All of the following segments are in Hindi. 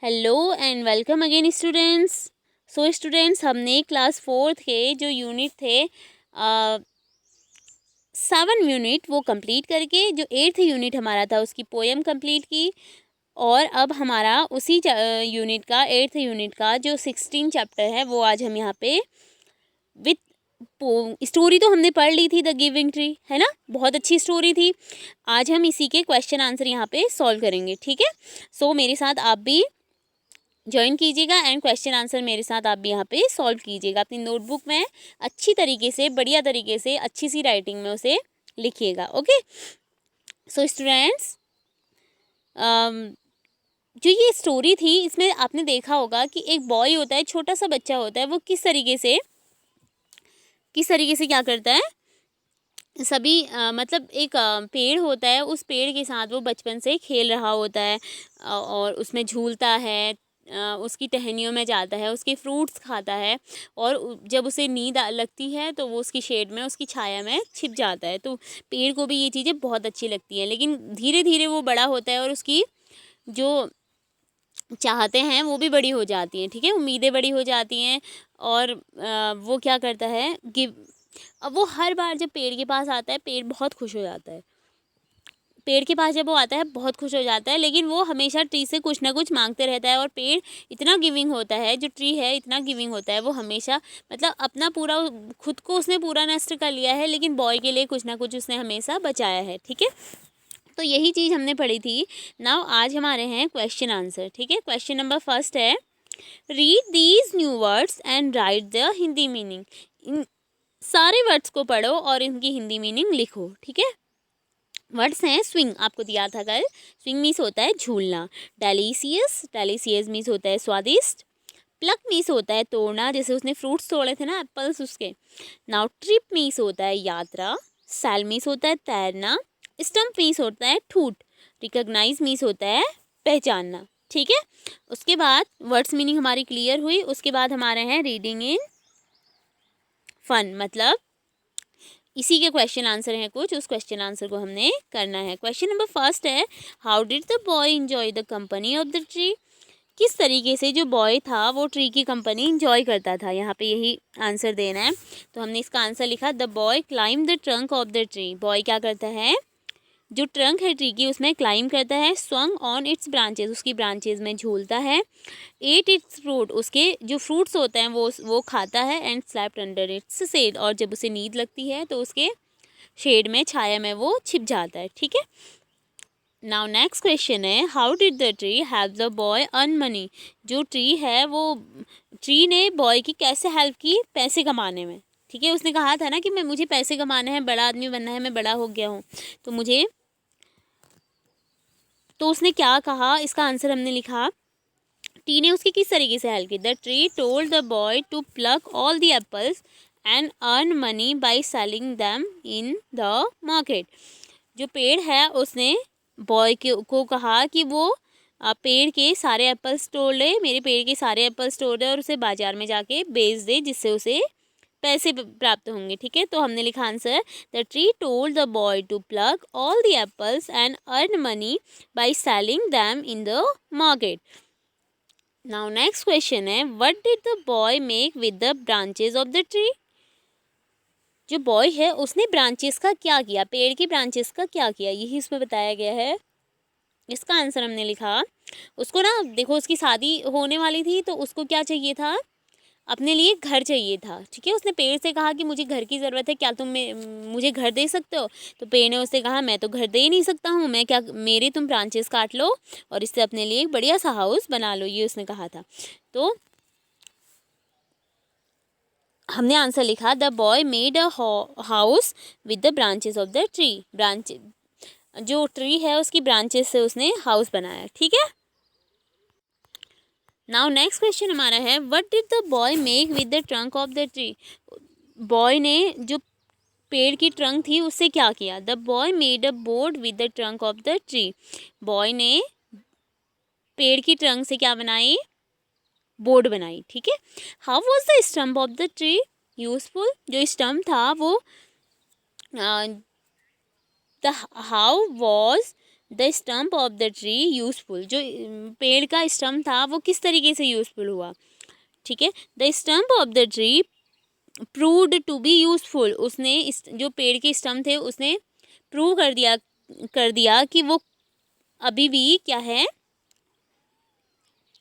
Hello and welcome again students. So students, हमने क्लास फोर्थ के जो यूनिट थे 7 यूनिट वो कंप्लीट करके जो 8th यूनिट हमारा था उसकी पोएम कंप्लीट की। और अब हमारा उसी यूनिट का 8th यूनिट का जो 16 चैप्टर है वो आज हम यहाँ पे विथ स्टोरी तो हमने पढ़ ली थी, द गिविंग ट्री, है ना, बहुत अच्छी स्टोरी थी। आज हम इसी के क्वेश्चन आंसर यहाँ पे सॉल्व करेंगे, ठीक है। सो मेरे साथ आप भी ज्वाइन कीजिएगा एंड क्वेश्चन आंसर मेरे साथ आप भी यहाँ पे सॉल्व कीजिएगा। अपनी नोटबुक में अच्छी तरीके से, बढ़िया तरीके से, अच्छी सी राइटिंग में उसे लिखिएगा। ओके। सो स्टूडेंट्स, जो ये स्टोरी थी इसमें आपने देखा होगा कि एक बॉय होता है, छोटा सा बच्चा होता है, वो किस तरीके से क्या करता है। सभी मतलब एक पेड़ होता है, उस पेड़ के साथ वो बचपन से खेल रहा होता है और उसमें झूलता है, उसकी टहनियों में जाता है, उसके फ्रूट्स खाता है और जब उसे नींद लगती है तो वो उसकी शेड में, उसकी छाया में छिप जाता है। तो पेड़ को भी ये चीज़ें बहुत अच्छी लगती हैं, लेकिन धीरे धीरे वो बड़ा होता है और उसकी जो चाहते हैं वो भी बड़ी हो जाती हैं, ठीक है, उम्मीदें बड़ी हो जाती हैं। और वो क्या करता है, अब वो हर बार जब पेड़ के पास आता है, पेड़ बहुत खुश हो जाता है। पेड़ के पास जब वो आता है बहुत खुश हो जाता है, लेकिन वो हमेशा ट्री से कुछ ना कुछ मांगते रहता है। और पेड़ इतना गिविंग होता है, जो ट्री है इतना गिविंग होता है, वो हमेशा मतलब अपना पूरा, खुद को उसने पूरा नष्ट कर लिया है, लेकिन बॉय के लिए कुछ ना कुछ उसने हमेशा बचाया है, ठीक है। तो यही चीज़ हमने पढ़ी थी। नाउ आज हमारे हैं क्वेश्चन आंसर, ठीक है। क्वेश्चन नंबर फर्स्ट है, read these new words and write the Hindi meaning. इन सारे वर्ड्स को पढ़ो और इनकी हिंदी मीनिंग लिखो, ठीक है। वर्ड्स हैं स्विंग, आपको दिया था कल। स्विंग मीन्स होता है झूलना। डेलीसियस, डेलीसियस मीन्स होता है स्वादिष्ट। प्लक मीन्स होता है तोड़ना, जैसे उसने फ्रूट्स तोड़े थे ना, एप्पल्स उसके। नाउ ट्रिप मीन्स होता है यात्रा। सैल मीन्स होता है तैरना। स्टम्प मीन्स होता है ठूठ। रिकॉग्नाइज मीन्स होता है पहचानना, ठीक है। उसके बाद वर्ड्स मीनिंग हमारी क्लियर हुई। उसके बाद हमारे हैं रीडिंग इन फन, मतलब इसी के क्वेश्चन आंसर हैं कुछ, उस क्वेश्चन आंसर को हमने करना है। क्वेश्चन नंबर फर्स्ट है, how did the boy enjoy the company of the tree. किस तरीके से जो बॉय था वो ट्री की कंपनी इंजॉय करता था, यहाँ पे यही आंसर देना है। तो हमने इसका आंसर लिखा, the boy climb the trunk of the tree. Boy क्या करता है, जो ट्रंक है ट्री की उसमें क्लाइम करता है। स्वंग ऑन इट्स ब्रांचेज, उसकी ब्रांचेज में झूलता है। एट इट्स फ्रूट, उसके जो फ्रूट्स होते हैं वो खाता है। And slept under its shade, और जब उसे नींद लगती है तो उसके शेड में, छाया में वो छिप जाता है, ठीक है। नाउ नेक्स्ट क्वेश्चन है, how did the tree help the boy earn money. जो ट्री है वो, ट्री ने बॉय की कैसे हेल्प की पैसे कमाने में, ठीक है। उसने कहा था ना कि मुझे पैसे कमाने हैं, बड़ा आदमी बनना है, मैं बड़ा हो गया हूँ तो मुझे, तो उसने क्या कहा, इसका आंसर हमने लिखा, टी ने उसकी किस तरीके से हेल्प की। The tree told the boy to pluck all the apples and earn money by selling them in the market. जो पेड़ है उसने बॉय को कहा कि वो पेड़ के सारे एप्पल्स तोड़ ले, मेरे पेड़ के सारे एप्पल्स तोड़ दे और उसे बाजार में जाके बेच दे, जिससे उसे पैसे प्राप्त होंगे, ठीक है। तो हमने लिखा answer, the tree told the boy to pluck all the apples and earn money by selling them in the market. Now next question है, what did the boy make with the branches of the tree. जो बॉय है उसने ब्रांचेस का क्या किया, पेड़ की ब्रांचेस का क्या किया, यही इसमें बताया गया है। इसका आंसर हमने लिखा, उसको ना देखो, उसकी शादी होने वाली थी तो उसको क्या चाहिए था, अपने लिए घर चाहिए था, ठीक है। उसने पेड़ से कहा कि मुझे घर की ज़रूरत है, क्या तुम मुझे घर दे सकते हो। तो पेड़ ने उससे कहा, मैं तो घर दे ही नहीं सकता हूँ, मैं क्या, मेरे तुम ब्रांचेस काट लो और इससे अपने लिए एक बढ़िया सा हाउस बना लो, ये उसने कहा था। तो हमने आंसर लिखा, the boy made a house with the branches of the tree. Branch, जो ट्री है उसकी ब्रांचेस से उसने हाउस बनाया, ठीक है। नाउ नेक्स्ट क्वेश्चन हमारा है, what did the boy make with the trunk of the tree. Boy ने जो पेड़ की ट्रंक थी उससे क्या किया। The boy made a board with the trunk of the tree. Boy ने पेड़ की ट्रंक से क्या बनाई, बोर्ड बनाई, ठीक है। How was the stump of the tree useful. जो स्टम्प था वो, the how was the stump of the tree useful, जो पेड़ का स्टम्प था वो किस तरीके से यूज़फुल हुआ, ठीक है। The stump of the tree proved to be useful, उसने इस जो पेड़ के स्टम्प थे उसने प्रूव कर दिया कि वो अभी भी क्या है,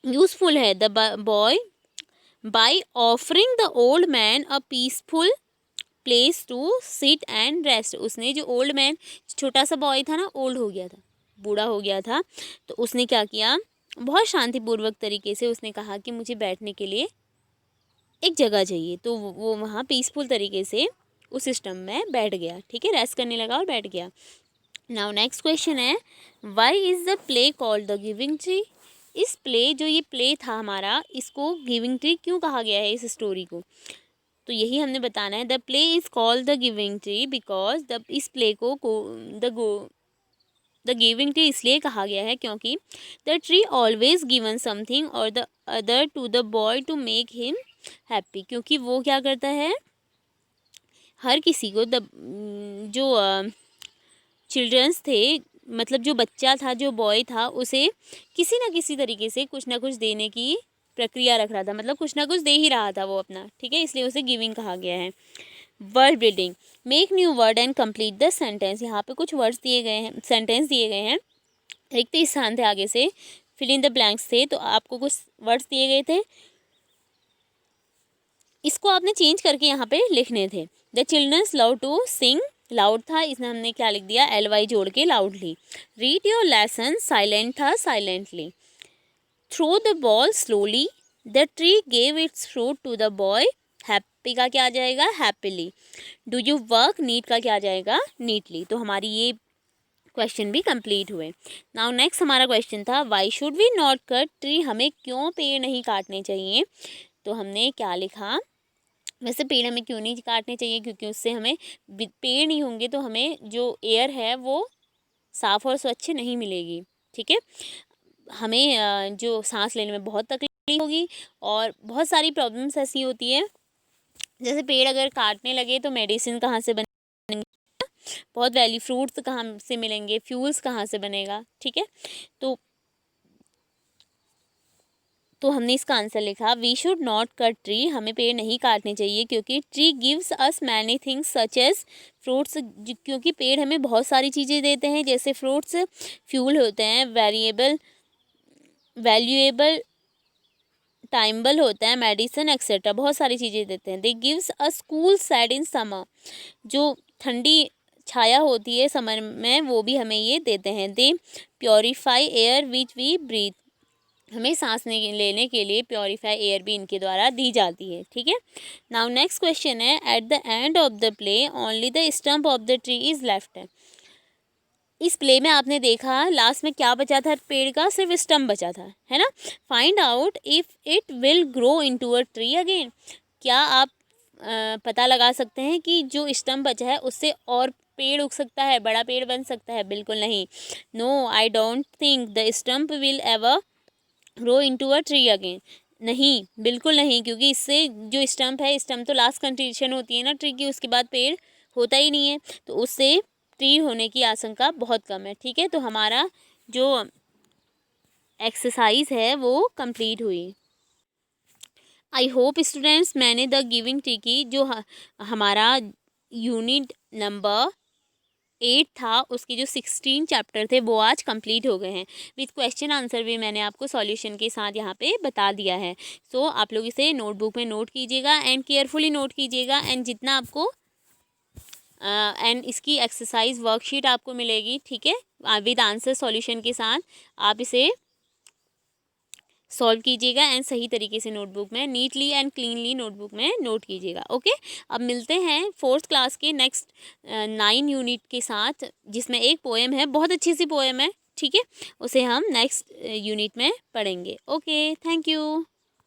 यूज़फुल है। The boy by offering the old man a peaceful place to sit and rest, उसने जो ओल्ड मैन, छोटा सा बॉय था ना, ओल्ड हो गया था, बूढ़ा हो गया था, तो उसने क्या किया, बहुत शांतिपूर्वक तरीके से उसने कहा कि मुझे बैठने के लिए एक जगह चाहिए, तो वो वहाँ पीसफुल तरीके से उस सिस्टम में बैठ गया, ठीक है, रेस्ट करने लगा और बैठ गया। नाउ नेक्स्ट क्वेश्चन है, why is the play called the giving tree, इस प्ले, जो ये प्ले था हमारा, इसको गिविंग ट्री क्यों कहा गया है, इस स्टोरी को, तो यही हमने बताना है। The play is called the giving tree because the, इस प्ले को द गिविंग ट्री इसलिए कहा गया है क्योंकि the tree always given something और the other to the boy to make him happy, क्योंकि वो क्या करता है, हर किसी को जो चिल्ड्रंस थे, मतलब जो बच्चा था, जो बॉय था, उसे किसी ना किसी तरीके से कुछ ना कुछ देने की प्रक्रिया रख रहा था, मतलब कुछ ना कुछ दे ही रहा था वो अपना, ठीक है, इसलिए उसे गिविंग कहा गया है। Word building, make new word and complete the sentence, यहाँ पे कुछ वर्ड्स दिए गए हैं, सेंटेंस दिए गए हैं, रिक्त स्थान थे आगे से, फिल इन द ब्लैंक्स थे, तो आपको कुछ वर्ड्स दिए गए थे, इसको आपने चेंज करके यहाँ पे लिखने थे। The childrens love to sing, loud था, इसमें हमने क्या लिख दिया, LY जोड़ के loudly. Read your lesson, silent था, silently. Throw the ball slowly, the tree gave its fruit to the boy, happy का क्या आ जाएगा, happily. Do you work, neat का क्या आ जाएगा, नीटली। तो हमारी ये क्वेश्चन भी कंप्लीट हुए। नाउ नेक्स्ट हमारा क्वेश्चन था, why should we not cut tree, हमें क्यों पेड़ नहीं काटने चाहिए, तो हमने क्या लिखा, वैसे पेड़ हमें क्यों नहीं काटने चाहिए, क्योंकि उससे हमें, पेड़ नहीं होंगे तो हमें जो एयर है वो साफ़ और स्वच्छ नहीं मिलेगी, ठीक है, हमें जो सांस लेने में बहुत तकलीफ होगी और बहुत सारी प्रॉब्लम्स ऐसी होती है, जैसे पेड़ अगर काटने लगे तो मेडिसिन कहाँ से बनेंगे, बहुत वैल्यू, फ्रूट्स कहाँ से मिलेंगे, फ्यूल्स कहाँ से बनेगा, ठीक है, तो हमने इसका आंसर लिखा, we should not cut tree, हमें पेड़ नहीं काटने चाहिए, क्योंकि tree gives us many things such as fruits, क्योंकि पेड़ हमें बहुत सारी चीज़ें देते हैं, जैसे फ्रूट्स फ्यूल होते हैं, वैल्यूएबल टाइमेबल होता है, मेडिसिन एक्सेट्रा, बहुत सारी चीज़ें देते हैं। They gives us cool shade in summer, जो ठंडी छाया होती है समर में, वो भी हमें ये देते हैं। They purify air which we breathe, हमें सांस लेने के लिए प्योरीफाई एयर भी इनके द्वारा दी जाती है, ठीक है। नाउ नेक्स्ट क्वेश्चन है, at the end of the play only the stump of the tree is left, इस प्ले में आपने देखा लास्ट में क्या बचा था, पेड़ का सिर्फ स्टम्प बचा था, है ना। Find out if it will grow into a tree again, क्या आप पता लगा सकते हैं कि जो स्टम्प बचा है उससे और पेड़ उग सकता है, बड़ा पेड़ बन सकता है, बिल्कुल नहीं। No, I don't think the stump will ever grow into a tree again, नहीं, बिल्कुल नहीं, क्योंकि इससे जो स्टम्प है, स्टम्प तो लास्ट कंडीशन होती है ना ट्री की, उसके बाद पेड़ होता ही नहीं है, तो उससे ट्री होने की आशंका बहुत कम है, ठीक है। तो हमारा जो एक्सरसाइज है वो कंप्लीट हुई। आई होप स्टूडेंट्स, मैंने द गिविंग ट्री की जो हमारा यूनिट नंबर 8 था, उसके जो 16 चैप्टर थे वो आज कंप्लीट हो गए हैं, विथ क्वेश्चन आंसर भी मैंने आपको सॉल्यूशन के साथ यहाँ पे बता दिया है। सो आप लोग इसे नोटबुक में नोट कीजिएगा एंड केयरफुली नोट कीजिएगा, एंड जितना आपको एंड इसकी एक्सरसाइज वर्कशीट आपको मिलेगी, ठीक है, विद आंसर सॉल्यूशन के साथ आप इसे सॉल्व कीजिएगा एंड सही तरीके से नोटबुक में नीटली एंड क्लीनली नोटबुक में नोट कीजिएगा। ओके, अब मिलते हैं 4th क्लास के नेक्स्ट 9 यूनिट के साथ, जिसमें एक पोएम है, बहुत अच्छी सी पोएम है, ठीक है, उसे हम नेक्स्ट यूनिट में पढ़ेंगे। Okay, thank you.